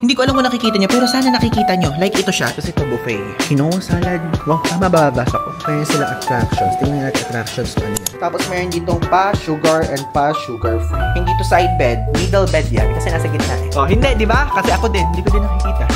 Hindi ko alam kung nakikita nyo, pero sana nakikita nyo. Like ito siya. Tapos ito buffet. Quinoa salad. Wow, tama ba babasa ko? Mayroon sila attractions. Tingnan natin attractions ko ano yan. Tapos mayroon ditong pa-sugar and pa-sugar free. Hindi to side bed. Middle bed yan. Kasi nasa gitna eh. Oh, hindi, di ba? Kasi ako din. Hindi ko din nakikita.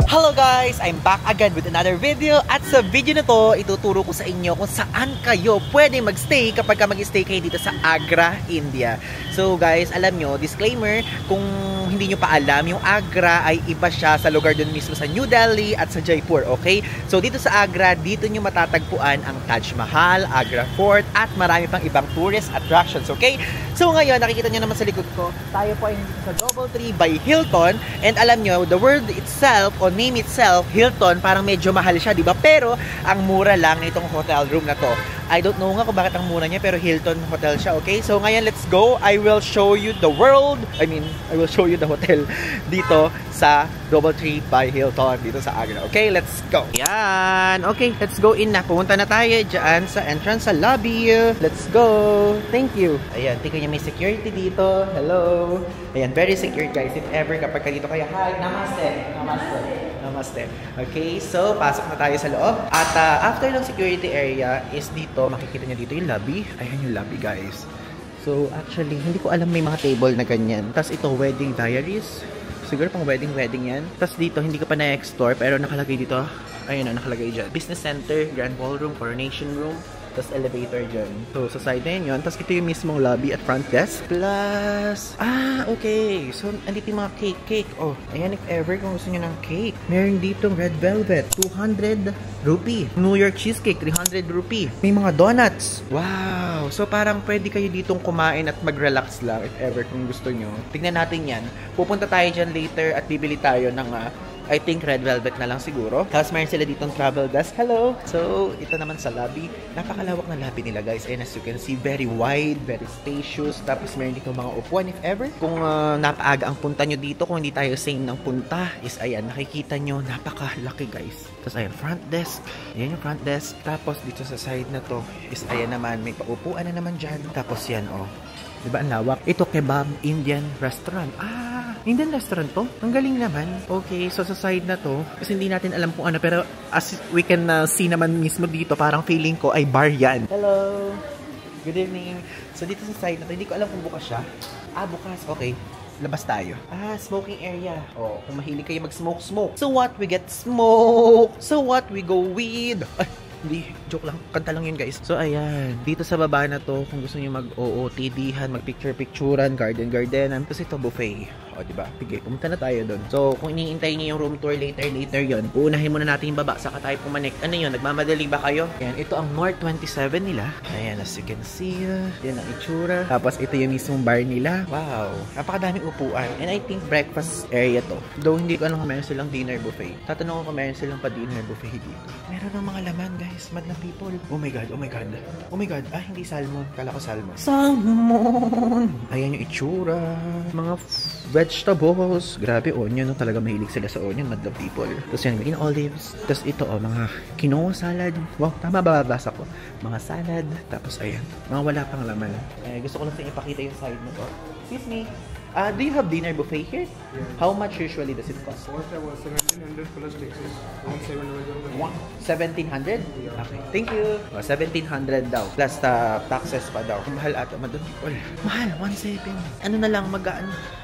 Hello guys! I'm back again with another video. At sa video na to, ituturo ko sa inyo kung saan kayo pwede magstay kapag mag-stay kayo dito sa Agra, India. So guys, alam nyo, disclaimer, kung hindi nyo pa alam, yung Agra ay iba siya sa lugar dun mismo sa New Delhi at sa Jaipur, okay? So dito sa Agra, dito nyo matatagpuan ang Taj Mahal, Agra Fort, at marami pang ibang tourist attractions, okay? So ngayon, nakikita nyo naman sa likod ko, tayo po ay dito sa DoubleTree by Hilton. And alam nyo, the word itself, o name itself, Hilton, parang medyo mahal siya, di ba? Pero ang mura lang nitong hotel room na to. I don't know nga kung bakit ang mura niya, pero Hilton Hotel siya, okay? So ngayon, let's go. I will show you the world. I will show you the hotel dito sa DoubleTree by Hilton dito sa Agra. Okay, let's go. Yan. Okay, let's go in na. Pumunta na tayo dyan sa entrance sa lobby. Let's go. Thank you. Ayan, tingnan niya may security dito. Hello. Ayan, very secure guys. If ever kapag dito kayo, hi, namaste. Namaste. Namaste. Okay, so pasok na tayo sa loob. At after ng security area is dito, makikita niyo dito yung lobby. Ayan yung lobby guys. So actually, hindi ko alam may mga table na ganyan. Tapos ito, wedding diaries. Siguro pang wedding yan. Tapos dito, hindi ko pa na-explore, pero nakalagay dito. Ayun na, nakalagay dyan. Business center, grand ballroom, coronation room. Tapos elevator dyan. So, sa side na yun. Tapos ito yung mismong lobby at front desk. Plus, okay. So, andito yung mga cake. Oh, ayan, if ever kung gusto nyo ng cake. Meron ditong red velvet, 200 rupee. New York cheesecake, 300 rupee. May mga donuts. Wow! So, parang pwede kayo ditong kumain at mag-relax lang if ever kung gusto nyo. Tignan natin yan. Pupunta tayo dyan later at bibili tayo ng I think red velvet na lang siguro. Tapos mayroon sila ditong travel desk. Hello! So, ito naman sa lobby. Napakalawak na lobby nila guys. And as you can see, very wide, very spacious. Tapos mayroon ditong mga upuan if ever. Kung napaaga ang punta nyo dito, kung hindi tayo same ng punta, is ayan, nakikita nyo, napakalaki guys. Tapos ayan, front desk. Ayan yung front desk. Tapos dito sa side na to, is ayan naman, may paupuan na naman dyan. Tapos yan, oh. Diba ang lawak? Ito, kebab Indian restaurant. Indian restaurant to? Ang galing naman. Okay, so sa side na to, kasi hindi natin alam kung ano, pero as we can see naman mismo dito, parang feeling ko ay bar yan. Hello! Good evening. So dito sa side na to, hindi ko alam kung bukas siya. Bukas. Okay. Labas tayo. Smoking area. Oh, kung mahilig kayo mag-smoke. So what? We get smoke. So what? We go weed. Hindi, joke lang. Kanta lang yun guys. So ayan, dito sa baba na to, kung gusto niyo mag-OOTD-han, mag-picture-picturean, garden-gardenan. Tapos ito buffet. O diba? Sige, pumunta na tayo doon. So kung iniintay niyo yung room tour later yon, uunahin muna natin yung baba, saka tayo pumanik. Ano yun? Nagmamadali ba kayo? Ayan, ito ang North 27 nila. Ayan, as you can see, yan ang itsura. Tapos ito yung mismong bar nila. Wow, napakadaming upuan. And I think breakfast area to. Though hindi ko alam kung meron silang dinner buffet. Tatanong ko kung meron silang pa dinner buffet dito. Meron ng mga laman guys, mad na people. Oh my god, oh my god. Oh my god, hindi salmon. Kala ko salmon. Salmon! Ayan yung itsura. Mga vegetables. Grabe, onion. No? Talaga mahilig sila sa onion. Mad na people. Tapos yan, green olives. Tapos ito, mga quinoa salad. Wow, tama ba babasa ko? Mga salad. Tapos ayan, mga wala pang laman. Gusto ko lang sa ipakita yung side na to. Excuse me. Do you have dinner buffet here? Yeah. How much usually does it cost? First I was 1700 plus taxes. 1700? Yeah. Okay. Thank you. 1700 daw. Plus taxes pa daw. Mahal ata. Mahal. 1.7. Ano na lang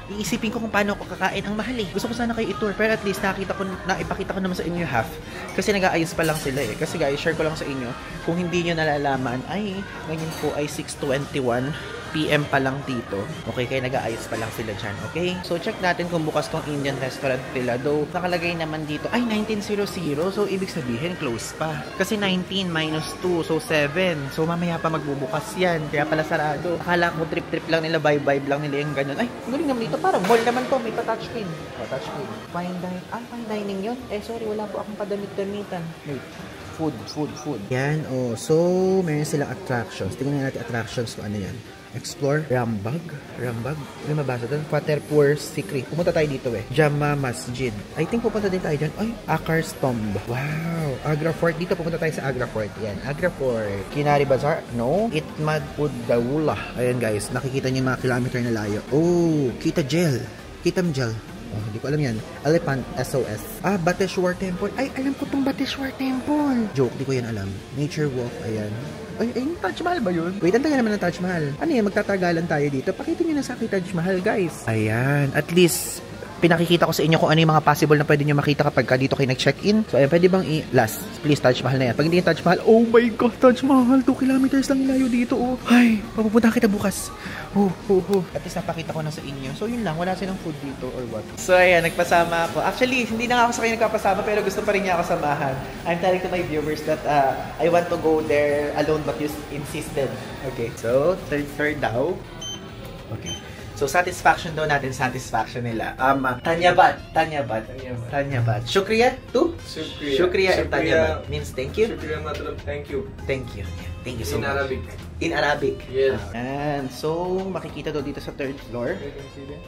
iisipin ko kung paano ako kakain. Ang mahal eh. Gusto ko sana kayo i-tour. Pero at least ipakita ko naman sa inyo half. Kasi nag-aayos pa lang sila eh. Kasi guys, share ko lang sa inyo. Kung hindi nyo nalalaman, ngayon po ay 6:21 PM pa lang dito. Okay, kaya nag-aayos pa lang sila dyan. Okay? So, check natin kung bukas tong Indian restaurant nila. Though, nakalagay naman dito, 1900. So, ibig sabihin, close pa. Kasi 19 minus 2, so 7. So, mamaya pa magbubukas yan. Kaya pala sarado. Akala ko trip-trip lang nila, vibe lang nila yung ganun. Ay, galing naman dito. Parang mall naman to. May pa-touchscreen. Touchscreen. Fine dining yun. Sorry, wala po akong padamit-damitan. Wait. Food. Yan, so, meron silang attractions. Tingnan natin attractions kung ano yan. Explore Rambagh. Ano mabasa doon? Fatehpur Sikri. Pumunta tayo dito Jama Masjid. I think pupunta din tayo dyan. Akar's Tomb. Wow. Agra Fort. Dito pupunta tayo sa Agra Fort. Yan. Agra Fort. Kinari Bazaar. No. Itmad Uddawula. Ayan guys. Nakikita niyo yung mga kilometer na layo. Oh. Kita Jel. Oh, hindi ko alam yan. Elephant SOS. Ah, Bateshwar Temple. Ay, alam ko tong Bateshwar Temple. Joke, di ko yan alam. Nature Walk, ayan. Ay, Taj Mahal ba yun? Wait, ang taga naman ng Taj Mahal. Ano yan, magtatagalan tayo dito. Pakita nyo na sa akin Taj Mahal, guys. Ayan, at least pinakikita ko sa inyo kung ano yung mga possible na pwede nyo makita kapag dito kayo nag-check-in. So, ayan, pwede bang last, please, Taj Mahal na yan. Pag hindi yung Taj Mahal, oh my God, Taj Mahal, 2 kilometers lang ilayo dito, oh. Ay, papupunta kita bukas. At least napakita ko na sa inyo. So, yun lang, wala silang food dito or what. So, ayan, nagpasama ako. Actually, hindi na nga ako sa kayo nagkapasama, pero gusto pa rin niya ako samahan. I'm telling to my viewers that I want to go there alone, but you insisted. Okay, so, third daw. Okay. So, satisfaction daw natin, satisfaction nila. Tanyabad. Shukriya to? Shukriya and Tanyabad means thank you? Shukriya matlab thank you. Thank you. Yeah, thank you so much. In Arabic. In Arabic? Yes. And so, makikita daw dito sa 3rd floor. You can see them.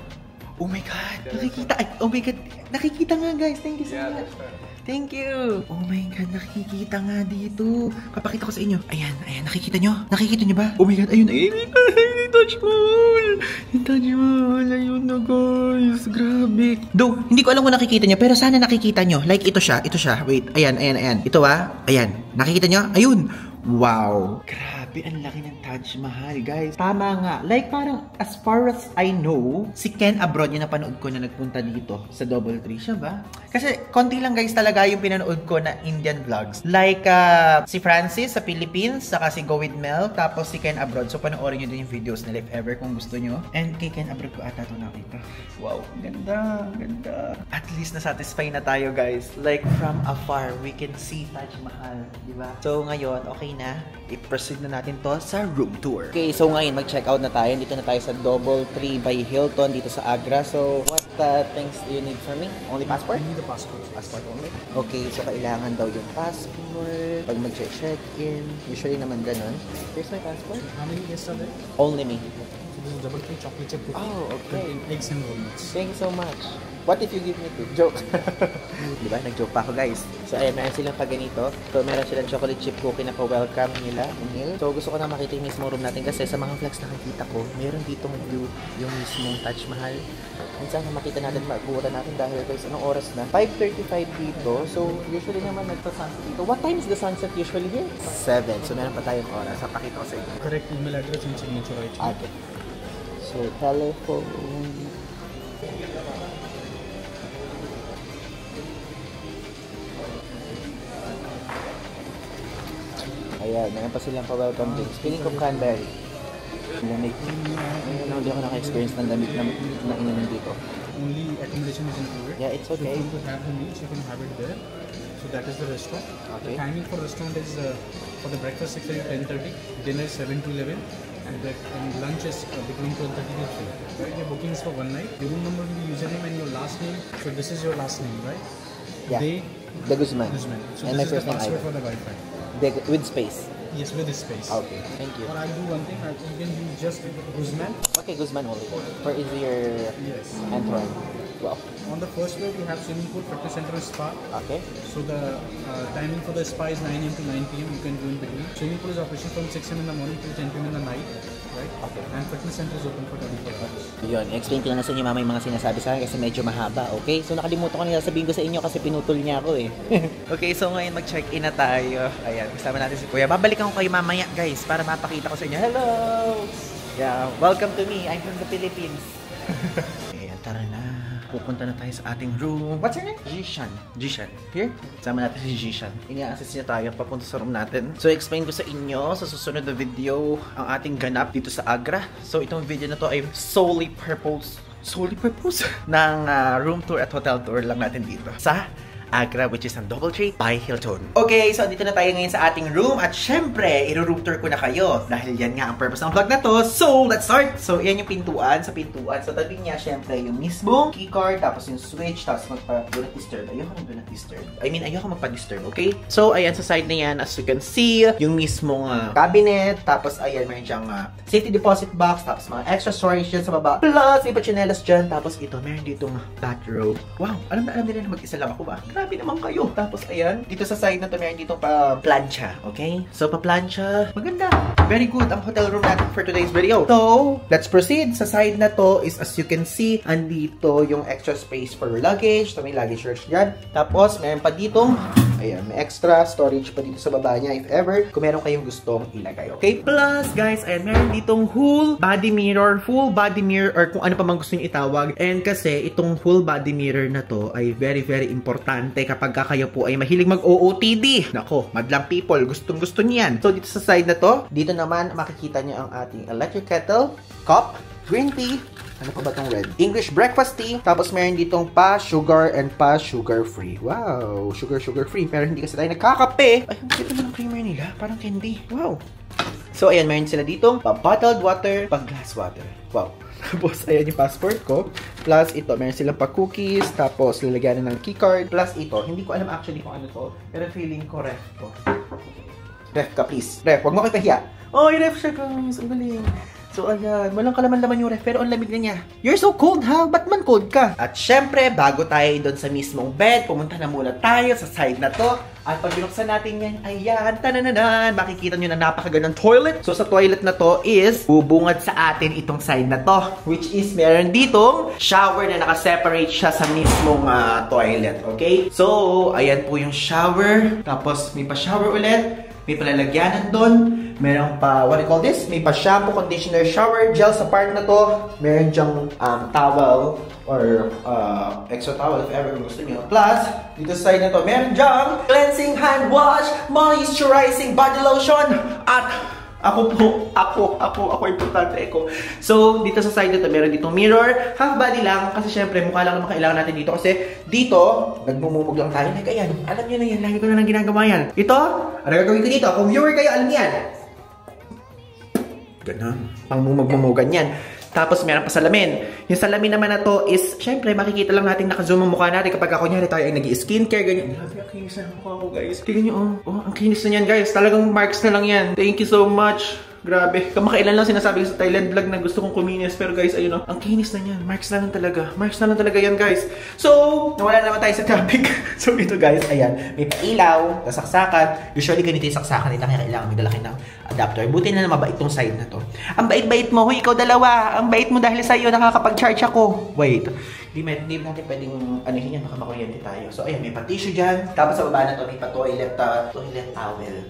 Oh my God! Nakikita! Ay, oh my God! Nakikita nga guys! Thank you so much! Thank you! Oh my God! Nakikita nga dito! Papakita ko sa inyo. Ayan, nakikita nyo? Nakikita nyo ba? Oh my God! Ayun! Ayun! Taj Mahal! Yung Taj Mahal! Ayun na guys! Grabe! Though, hindi ko alam kung nakikita nyo, pero sana nakikita nyo. Like, ito siya. Wait, ayan. Ito ayan. Nakikita nyo? Ayun! Wow! Grabe, ang laki ng Taj Mahal, guys. Tama nga. Like, parang, as far as I know, si Ken Abroad yung napanood ko na nagpunta dito sa DoubleTree. Siya ba? Kasi, konti lang guys talaga yung pinanood ko na Indian vlogs. Like, si Francis sa Philippines, saka si Go With Mel, tapos si Ken Abroad. So, panoorin nyo din yung videos nila if ever kung gusto nyo. And kay Ken Abroad ko ata ito nakita. Wow, ganda. At least na-satisfy na tayo, guys. Like, from afar, we can see Taj Mahal. Diba? So, ngayon, okay na. I-proceed na natin to sa room tour. Okay, so ngayon mag-check out na tayo. Dito na tayo sa DoubleTree by Hilton dito sa Agra. So, what things do you need from me? Only passport? I need the passport. Passport only? Okay, so kailangan daw yung passport. Pag mag-check-in, usually naman ganun. Here's my passport. How many guests are there? Only me. So this is DoubleTree chocolate chip cookie. Oh, okay. Eggs and walnuts. Thank you so much. What if you give me 2? Joke. Diba? Nag-joke pa ako, guys. So, ayan, meron silang pa ganito. So, meron silang chocolate chip cookie na pa-welcome nila. So, gusto ko na makita yung mismo room natin kasi sa mga vlogs nakikita ko, meron ditong view yung mismong Taj Mahal. Minsan makita natin, maguguran natin dahil guys, anong oras na? 5:35 dito. So, usually naman nagpa-sunset dito. What time is the sunset usually here? 7. So, meron pa tayong oras. Pakita ko sa inyo. Correct email address and signature right here. Okay. So, telephone. Ayan, meron pa silang pa-welcome drinks. Feeling ko cranberry. Lamig. Ayun, hindi ako naka-experience ng lamig na inumin dito. Only accommodation is included. Yeah, it's okay. If you have the meals, you can have it there. So that is the restaurant. Okay. The timing for restaurant is for the breakfast 6 to 10:30, dinner is 7 to 11, and lunch is between 12:30 to 3. Right? Your booking is for 1 night. Your room number will be username and your last name. So this is your last name, right? Yeah. De Guzman. So And this my is first the name password Ivan. for the Wi-Fi. With space. Yes, with the space. Okay, thank you. Or I'll do one thing. You can use just Guzman. Okay, Guzman only. For easier Yes. entering. Wow. On the first floor, we have swimming pool, fitness center, and spa. Okay. So the timing for the spa is 9 a.m. to 9 p.m. You can do in between. Swimming pool is operation from 6 a.m. in the morning to 10 p.m. in the night, right? Okay. And fitness center is open for 24 hours. Yun, explain ko na sa inyo mama yung mga sinasabi sa akin kasi medyo mahaba, okay? So nakalimutan ko na sabihin ko sa inyo kasi pinutol niya ako eh. Okay, so ngayon mag-check-in na tayo. Ayan, kasama natin si Kuya. Babalikan ko kayo mamaya guys para mapakita ko sa inyo. Hello! Yeah, welcome to me. I'm from the Philippines. Ayan, tara na. Pupunta na tayo sa ating room. What's your name? Jishan. Here? Sama natin si Jishan. Ini-assist niya tayo papunta sa room natin. So, explain ko sa inyo sa susunod na video ang ating ganap dito sa Agra. So, itong video na to ay solely purpose ng room tour at hotel tour lang natin dito sa Agra, which is ang DoubleTree by Hilton. Okay, so dito na tayo ngayon sa ating room at syempre, i-room tour ko na kayo dahil yan nga ang purpose ng vlog na to. So, let's start! So, yan yung pintuan. Sa tabi niya, syempre, yung mismong keycard, tapos yung switch, tapos do not disturb. Ayoko ng do not disturb. Ayoko magpa-disturb, okay? So, ayan, sa side na yan, as you can see, yung mismong cabinet, tapos ayan, meron siyang safety deposit box, tapos mga extra storage dyan sa baba. Plus, may pachinelas dyan, tapos ito, meron ditong bathrobe. Wow, alam nila na mag-isa lang ako ba? Grabe naman kayo. Tapos ayan, dito sa side na to meron dito pa plancha, okay? So pa plancha, maganda. very good ang hotel room natin for today's video. So, let's proceed. Sa side na to is, as you can see, andito yung extra space for luggage. So, may luggage search dyan. Tapos, meron pa ditong, ayan, may extra storage pa dito sa baba niya if ever, kung meron kayong gustong ilagay, okay? Plus, guys, ayan, meron ditong full body mirror, or kung ano pa man gusto nyo itawag. And kasi, itong full body mirror na to ay very, very importante kapag kayo po ay mahilig mag-OOTD. Nako, madlang people, gustong-gusto niyan. So, dito sa side na to, dito naman makikita nyo ang ating electric kettle, cup, green tea, ano pa ba itong red? English breakfast tea. Tapos meron ditong pa-sugar and pa-sugar-free. Wow! Sugar-free. Pero hindi kasi tayo nagkakape. Ay, ang cute naman ang creamer nila. Parang candy. Wow! So, ayan, meron sila ditong pa-bottled water, pa-glass water. Wow! Tapos, ayan yung passport ko. Plus, ito, meron silang pa-cookies. Tapos, lalagyan na ng keycard. Plus, ito, hindi ko alam actually kung ano to. Pero feeling ko ref to. Ref ka, please. Ref, wag mo kayo pahiya. Oh, yung ref siya, guys. Ang galing. So, ayan. Walang kalaman-laman yung ref, pero ang lamig na niya. You're so cold, ha? Ba't man cold ka? At syempre, bago tayo doon sa mismong bed, pumunta na muna tayo sa side na to. At pag binuksan natin yan, ayan, tanananan, makikita nyo na napakagandang toilet. So, sa toilet na to is, bubungad sa atin itong side na to. Which is, meron ditong shower na nakaseparate siya sa mismong toilet. Okay? So, ayan po yung shower. Tapos, may pa-shower ulit. May palalagyanan doon. Meron pa, what do you call this? May pa shampoo, conditioner, shower gel sa part na to. Meron dyang towel or extra towel if ever gusto nyo. Plus, dito sa side na to, meron dyang cleansing hand wash, moisturizing body lotion, at ako importante ako. So, dito sa side nito, meron ditong mirror. Half body lang, kasi syempre, mukha lang naman kailangan natin dito. Kasi, dito, nagmumumug lang tayo. Like, ayan, alam nyo na yan. Lagi ko na lang ginagawa yan. Ito, ano gagawin ko dito? Kung viewer kayo, alam yan. Ganun. Pangmumug-mumugan yan. Tapos, meron pa salamin. Yung salamin naman na to is, syempre, makikita lang natin naka-zoom ang mukha natin kapag kunyari tayo ay nag-skincare, ganyan. Grabe, ang kinis na mukha ko, guys. Tingnan nyo, oh, ang kinis na yan, guys. Talagang marks na lang yan. Thank you so much. Grabe. Kamakailan lang sinasabi ko sa Thailand vlog na gusto kong kuminis. Pero guys, ayun o. Ang kinis na yan. Marks na lang talaga. Marks na lang talaga yan, guys. So, nawala naman tayo sa topic. So, ito guys, ayan. May pailaw, saksakan. Usually, ganito yung saksakan. Ito kailangan may dalakin ng adapter. Buti na mabait tong side na to. Ang bait-bait mo. Huy, ikaw dalawa. Ang bait mo dahil sa'yo nakakapag-charge ako. Wait. Hindi natin pwedeng anuhin yan. Baka makuryente tayo. So, ayan. May pa-tissue dyan. Tapos sa baba na to, may pa-toilet towel.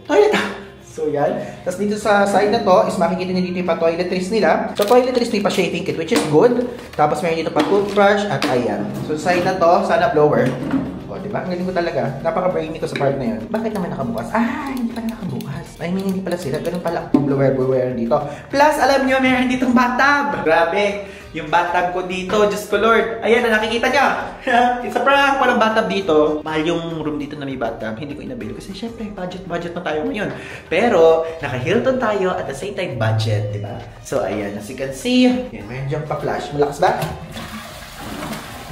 Toilet towel. So, yan. Tapos dito sa side na to, is makikita nyo dito yung pa-toiletries nila. So, toiletries may pa-shaving kit, which is good. Tapos, meron dito pa-toothbrush at ayan. So, side na to, sana blower. O, diba? Ang galing ko talaga. Napaka-brainy ko sa part na yun. Bakit naman nakabukas? Ah, hindi pala nakabukas. I mean, hindi pala sila. Ganun pala ang blower dito. Plus, alam nyo, meron ditong bathtub. Grabe. Yung bathtub ko dito, Diyos ko Lord. Ayan na, nakikita nyo. It's a prank. Walang bathtub dito. Mahal yung room dito na may bathtub. Hindi ko inabil. Kasi syempre, budget na tayo ngayon. Pero, naka-Hilton tayo at the same time, budget. Diba? So, ayan. As you can see, yan, meron dyan pa-flash. Malakas ba?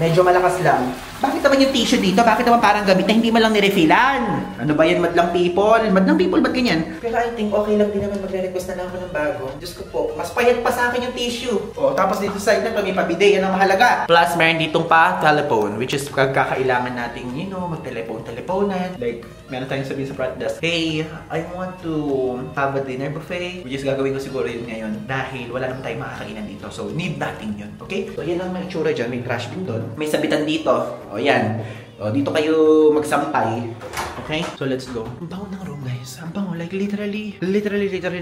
Medyo malakas lang. Bakit naman yung tissue dito? Bakit naman parang gamit na hindi man lang nirefillan? Ano ba yan, madlang people? Madlang people, ba't ganyan? Pero I think okay lang din naman magre-request na lang ako ng bago. Diyos ko po, mas payat pa sa akin yung tissue. O, tapos dito side na to, may pa-bidet, yan ang mahalaga. Plus, meron ditong pa telephone, which is kakailangan nating, you know, mag-teleponan. Like, meron tayong sabihin sa front desk, hey, I want to have a dinner buffet. Which is gagawin ko siguro yun ngayon. Dahil wala naman tayong makakainan dito. So, need natin yun. Okay? So, yan lang may itsura dyan. May trash bin doon. May sabitan dito. O, yan. O, dito kayo magsampay. Okay? So, let's go. Ang bango ng room, guys. Ang bango. Like, literally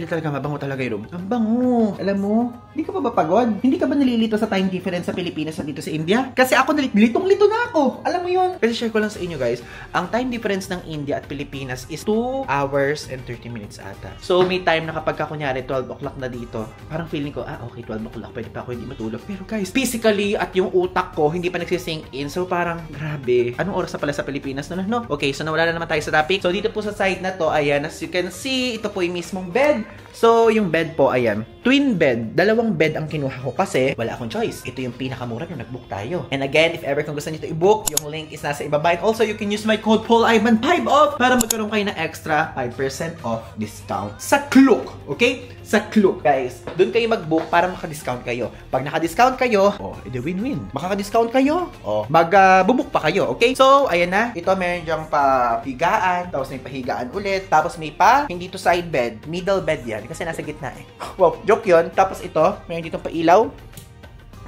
talaga. Mabango talaga yung room. Ang bango. Alam mo, hindi ka pa ba pagod? Hindi ka ba nalilito sa time difference sa Pilipinas at dito sa India? Kasi ako nalitong-lito na ako. Alam mo yun? Kasi share ko lang sa inyo, guys. Ang time difference ng India at Pilipinas is 2 hours and 30 minutes ata. So, may time na kapag kunyari 12 o'clock na dito, parang feeling ko, okay, 12 o'clock. Pwede pa ako hindi matulog. Pero guys, physically at yung utak ko, hindi pa nagsisink in. So, parang, grabe. Anong oras na pala sa Pilipinas na, no? Okay, so nawala na naman tayo sa topic. So, dito po sa side na to, ayan, as you can see, ito po yung mismong bed. So, yung bed po, ayan, twin bed. Dalawang bed ang kinuha ko kasi wala akong choice. Ito yung pinakamura nung nag-book tayo. And again, if ever kung gusto nyo ito i-book, yung link is nasa ibaba. And also, you can use my code PaulIvan5 off para magkaroon kayo ng extra 5% off discount sa Klook. Okay? Sa Klook. Guys, doon kayo mag-book para maka-discount kayo. Pag naka-discount kayo, edi win-win. Makaka-discount kayo, mag-book pa kayo. Okay? Okay? So, ayan na. Ito, meron dyang pahigaan. Tapos may pahigaan ulit. Tapos may hindi to side bed. Middle bed yan. Kasi nasa gitna eh. Wow, joke yun. Tapos ito, meron dito pa-ilaw.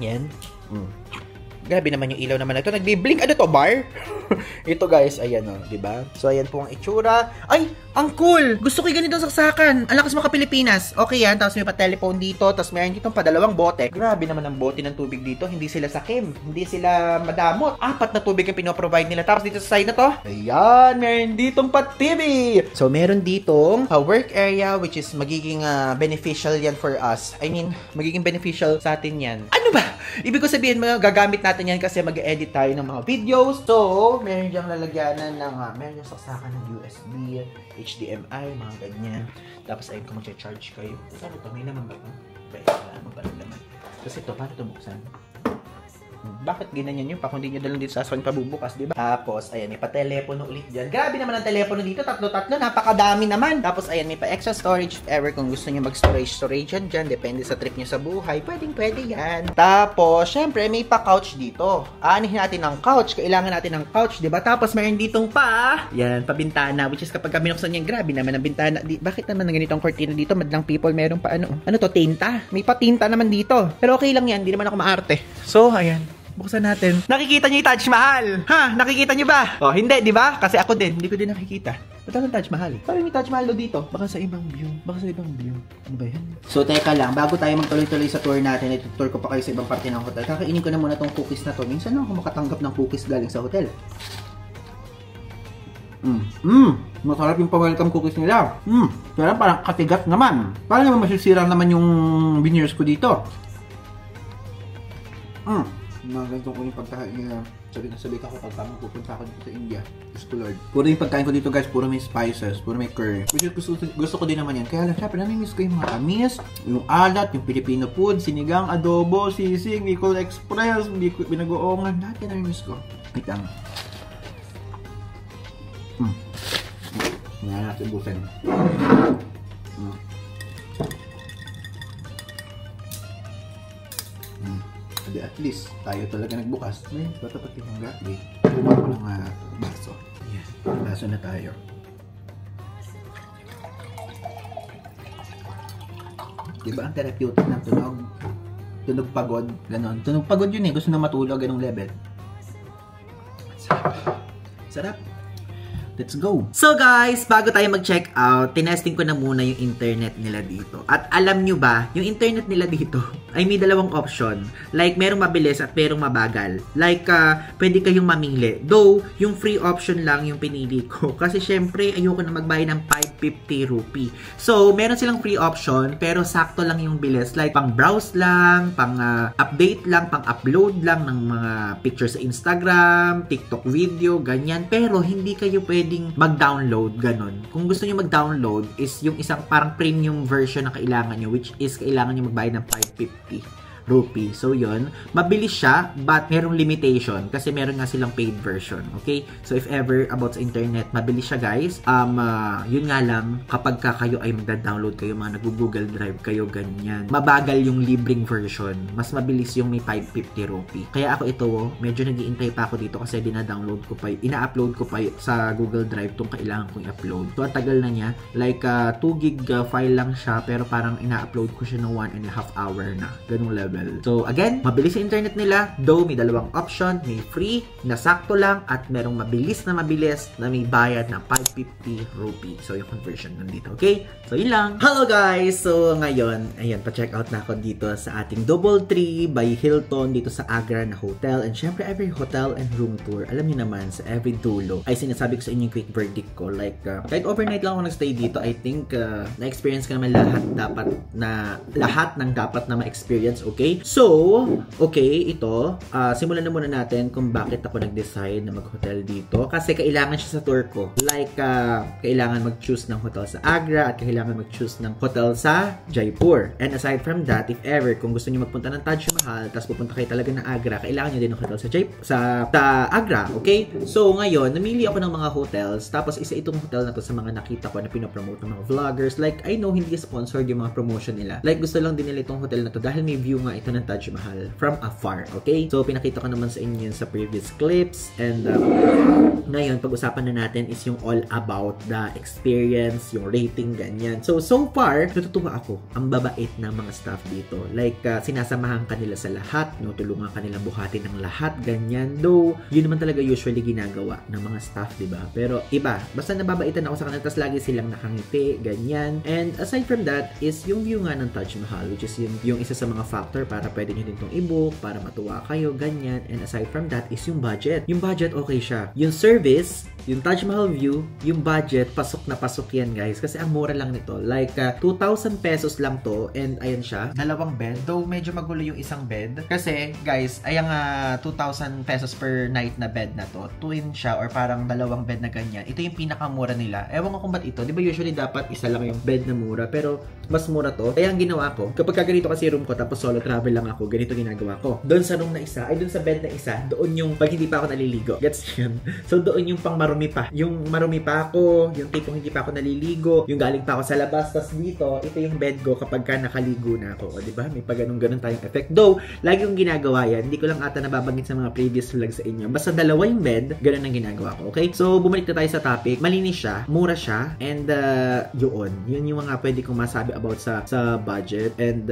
Yan. Grabe naman yung ilaw naman na ito. Nagbi-blink. Ano to, bar? Ito guys, ayan o, diba? So, ayan po ang itsura. Ay, ang cool! Gusto ko yung ganitong saksakan. Ang lakas mga Pilipinas. Okay yan. Tapos may pa-telephone dito. Tapos meron dito pa-dalawang bote. Grabe naman ang bote ng tubig dito. Hindi sila sakim. Hindi sila madamot. 4 na tubig ang pinoprovide nila. Tapos dito sa side na to, ayan, meron ditong pa-TV. So, meron ditong work area which is magiging beneficial yan for us. I mean, magiging beneficial sa atin yan. Ano ba? Ibig ko sabihin, gagamit natin yan kasi mag-edit tayo ng mga videos. So, meron diyang lalagyanan ng, meron diyang saksakan ng USB, HDMI, mga ganyan. Tapos ayun, kung mag-charge kayo. Ano to? May naman ba ito? Wala mo ba naman? Kasi ito, paano ito buksan? Bakit ginanyan yun? Kung hindi nyo dalang dito sa aswan pabubukas, diba? Tapos, ayan, may pa-telepono ulit dyan. Grabe naman ang telepono dito. Tatlo-tatlo. Napakadami naman. Tapos, ayan, may pa-extra storage if ever kung gusto nyo mag-storage yan dyan. Depende sa trip nyo sa buhay. Pwede yan. Tapos, syempre, may pa-couch dito. Aanihin natin ang couch. Kailangan natin ng couch, diba? Tapos, mayroon ditong yan, pabintana. Which is kapag binuksan yan, grabe naman ang bintana. Bakit naman ang ganitong cortina dito? Madlang people, meron pa ano to, tinta? May pa-tinta naman dito. Pero okay lang yan. Hindi naman ako maarte. So, ayan. Buksan natin. Nakikita niyo yung Taj Mahal? Ha? Nakikita niyo ba? Oh, hindi, di ba? Kasi ako din. Hindi ko din nakikita. Ba't ang Taj Mahal? Parang may Taj Mahal dito. Baka sa ibang view. Ano ba yan? So, teka lang. Bago tayo magtuloy-tuloy sa tour natin, itutur ko pa kayo sa ibang parte ng hotel. Kakainin ko na muna tong cookies na to. Minsan ako makatanggap ng cookies galing sa hotel. Masarap yung pa-welcome cookies nila. Pero parang katigat naman. Parang naman masisira naman yung veneers ko dito. Mga ganitong ko yung pagkain niya. Sabi ko pag pupunta ako dito sa India. Gusto Lord. Puro yung pagkain ko dito guys, puro may spices, puro may curry. Which is gusto ko din naman yan. Kaya lang syempre namimiss ko yung mga tamis, yung alat, yung Filipino food, sinigang, adobo, sisig, Bicol Express, binagoongan, lahat yan namimiss ko. Wait lang. Nga natin busan. At least, tayo talaga nagbukas. May patapat yung gateway. Kuha ko ng baso. Yes, baso na tayo. Diba ang therapeutic ng tunog? Tunog pagod, ganon. Tunog pagod yun eh. Gusto na matulog, ganong level. Sarap. Let's go! So guys, bago tayo mag-check out, tinesting ko na muna yung internet nila dito. At alam nyo ba, yung internet nila dito ay may dalawang option. Like, merong mabilis at merong mabagal. Like, pwede kayong mamili. Though, yung free option lang yung pinili ko. Kasi syempre, ayoko na magbayad ng 550 rupee. So, meron silang free option, pero sakto lang yung bilis. Like, pang browse lang, pang update lang, pang upload lang ng mga pictures sa Instagram, TikTok video, ganyan. Pero, hindi kayo pwedeng mag-download, ganon. Kung gusto nyo mag-download is yung isang parang premium version na kailangan nyo, which is kailangan nyo magbayad ng 550 rupee. So, yun. Mabilis siya, but merong limitation kasi meron nga silang paid version. Okay? So, if ever about sa internet, mabilis siya, guys. Yun nga lang, kapag kayo ay magda-download kayo, mga nag-Google Drive kayo, ganyan. Mabagal yung libreng version. Mas mabilis yung may 550 rupee. Kaya ako ito, medyo nag-iintay pa ako dito kasi dina-download ko pa, ina-upload ko pa sa Google Drive itong kailangan kong i-upload. So, ang tagal na niya. Like, 2 gig file lang siya, pero parang ina-upload ko siya ng 1.5 hour na. Ganung level. So, again, mabilis yung internet nila. Though, may dalawang option. May free, na sakto lang, at merong mabilis na may bayad na 550 rupee. So, yung conversion nandito. Okay? So, yun lang. Hello, guys! So, ngayon, ayan, pa-check out na ako dito sa ating DoubleTree by Hilton dito sa Agra na hotel. And syempre, every hotel and room tour, alam niyo naman, sa every dulo, ay sinasabi ko sa inyo yung quick verdict ko. Like, kahit overnight lang ako nag-stay dito, I think, na-experience ko naman lahat ng dapat na ma-experience. Okay? So, okay, ito, simulan na muna natin kung bakit ako nag-decide na mag-hotel dito. Kasi kailangan siya sa tour ko. Like, kailangan mag-choose ng hotel sa Agra at kailangan mag-choose ng hotel sa Jaipur. And aside from that, if ever, kung gusto niyo magpunta ng Taj Mahal, tapos pupunta kayo talaga ng Agra, kailangan niyo din ng hotel sa Agra, okay? So, ngayon, namili ako ng mga hotels, tapos isa itong hotel na to sa mga nakita ko na pinopromote ng mga vloggers. Like, I know, hindi sponsored yung mga promotion nila. Like, gusto lang din nila itong hotel na to dahil may view nga ito ng Taj Mahal from afar, okay? So, pinakita ko naman sa inyo sa previous clips, and ngayon, pag-usapan na natin is yung all about the experience, yung rating, ganyan. So far, natutuwa ako. Ang babait ng mga staff dito. Like, sinasamahan kanila sa lahat, no? Tulungan kanila buhatin ng lahat, ganyan. Though, yun naman talaga usually ginagawa ng mga staff, diba? Pero iba, basta nababaitan ako sa kanila, tas lagi silang nakangiti, ganyan. And aside from that, is yung view nga ng Taj Mahal, which is yung isa sa mga factor para pwede nyo din itong i-book, para matuwa kayo, ganyan. And aside from that, is yung budget. Yung budget, okay siya. Yung service, yung Taj Mahal view, yung budget, pasok na pasok yan, guys. Kasi ang mura lang nito. Like, 2,000 pesos lang to. And ayan siya. Dalawang bed. Though, medyo magulo yung isang bed. Kasi, guys, ayang 2,000 pesos per night na bed na to. Twin siya or parang dalawang bed na ganyan. Ito yung pinakamura nila. Ewan ko kung ba't ito. Di ba usually dapat isa lang yung bed na mura. Pero, mas mura to. Kaya ang ginawa ko, kapag ganito kasi room ko, tapos solo travel lang ako, ganito ginagawa ko. Doon sa room na isa, ay doon sa bed na isa, doon yung pag hindi pa ako naliligo. Gets yun? So, doon yung pang marumi pa. Yung marumi pa ako, yung tipong hindi pa ako naliligo, yung galing pa ako sa labas, tas dito, ito yung bed ko kapag ka nakaligo na ako. O, diba? May pa ganun tayong effect. Though, lagi yung ginagawa yan. Hindi ko lang ata nababanggit sa mga previous vlogs sa inyo. Basta dalawa yung bed, ganun ang ginagawa ko. Okay? So, bumalik na tayo sa topic. Malinis siya, mura siya, and yun yung mga pwede kong masabi about sa budget. And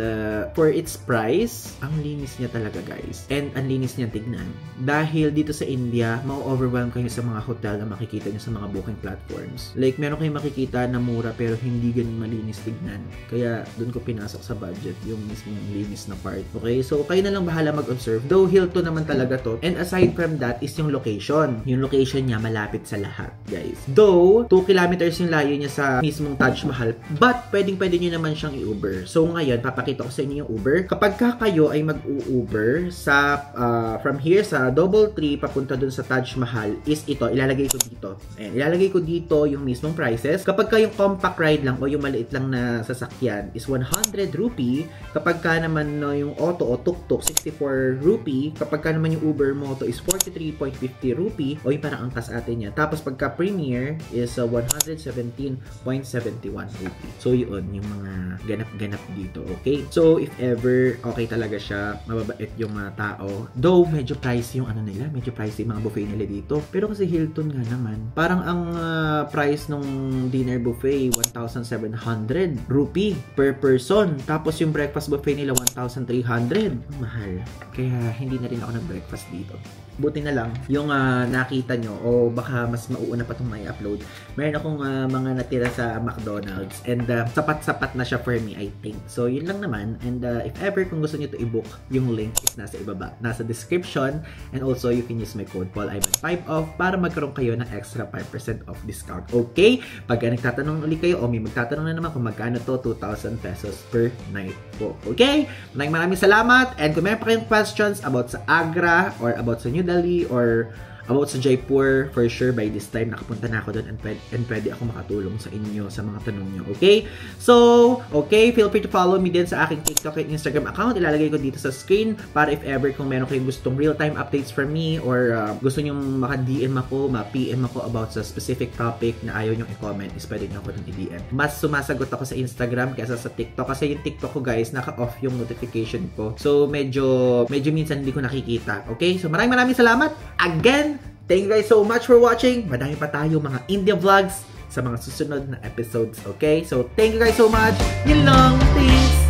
for its price, ang linis niya talaga, guys. And ang linis niya tignan. Dahil dito sa India, ma-overwhelm kayo sa mga hotel na makikita nyo sa mga booking platforms. Like, meron kayong makikita na mura pero hindi ganun malinis tignan. Kaya, dun ko pinasok sa budget yung mismong linis na part. Okay? So, kayo na lang bahala mag-observe. Though, Hilton naman talaga to. And aside from that is yung location. Yung location niya malapit sa lahat, guys. Though, 2 kilometers yung layo niya sa mismong Taj Mahal. But, pwede nyo naman siyang i-Uber. So, ngayon, papakita ko sa inyo yung Uber. Kapag kayo ay mag-u-Uber sa, from here, sa Double Tree, papunta dun sa Taj Mahal, is ito, ilalagay ko dito. Ayan, ilalagay ko dito yung mismong prices. Kapag ka yung compact ride lang o yung maliit lang na sasakyan is 100 rupee. Kapag ka naman no, yung auto o tuk-tuk, 64 rupee. Kapag ka naman yung Uber Moto is 43.50 rupee. O yung parang angkas atin niya. Tapos pagka Premier is 117.71 rupee. So yun, yung mga ganap-ganap dito. Okay? So if ever okay talaga siya, mababait yung mga tao. Though medyo pricey yung ano nila, medyo pricey yung mga buffet nila dito. Pero kasi Hilton nga naman, parang ang price nung dinner buffet 1,700 rupee per person. Tapos yung breakfast buffet nila 1,300. Mahal. Kaya hindi na rin ako nag-breakfast dito. Buti na lang yung nakita nyo o baka mas mauuna pa itong may upload. Meron akong mga natira sa McDonald's and sapat-sapat na siya for me, I think. So yun lang naman, and if ever kung gusto nyo to i-book, yung link is nasa ibaba, nasa description, and also you can use my code PaulIvan5off para magkaroon kayo ng extra 5% off discount. Okay? Pag nagtatanong ulit kayo o may magtatanong na naman kung magkano to, 2,000 pesos per night po. Okay? Maraming salamat, and kung meron pa kayong questions about sa Agra or about sa New Delhi or about sa Jaipur, for sure by this time nakapunta na ako doon and pwede ako makatulong sa inyo sa mga tanong nyo. Okay? So, okay, feel free to follow me din sa aking TikTok and Instagram account. Ilalagay ko dito sa screen para if ever kung meron kayong gustong real-time updates from me or gusto nyo maka-DM ako, ma-PM ako about sa specific topic na ayaw nyo i-comment, is pwede nyo ako dun i-DM. Mas sumasagot ako sa Instagram kaysa sa TikTok kasi yung TikTok ko, guys, naka-off yung notification ko. So, medyo minsan hindi ko nakikita. Okay? So, maraming salamat. Again, thank you guys so much for watching. Madami pa tayo mga India vlogs sa mga susunod na episodes. Okay? So, thank you guys so much. Yun lang. Thanks.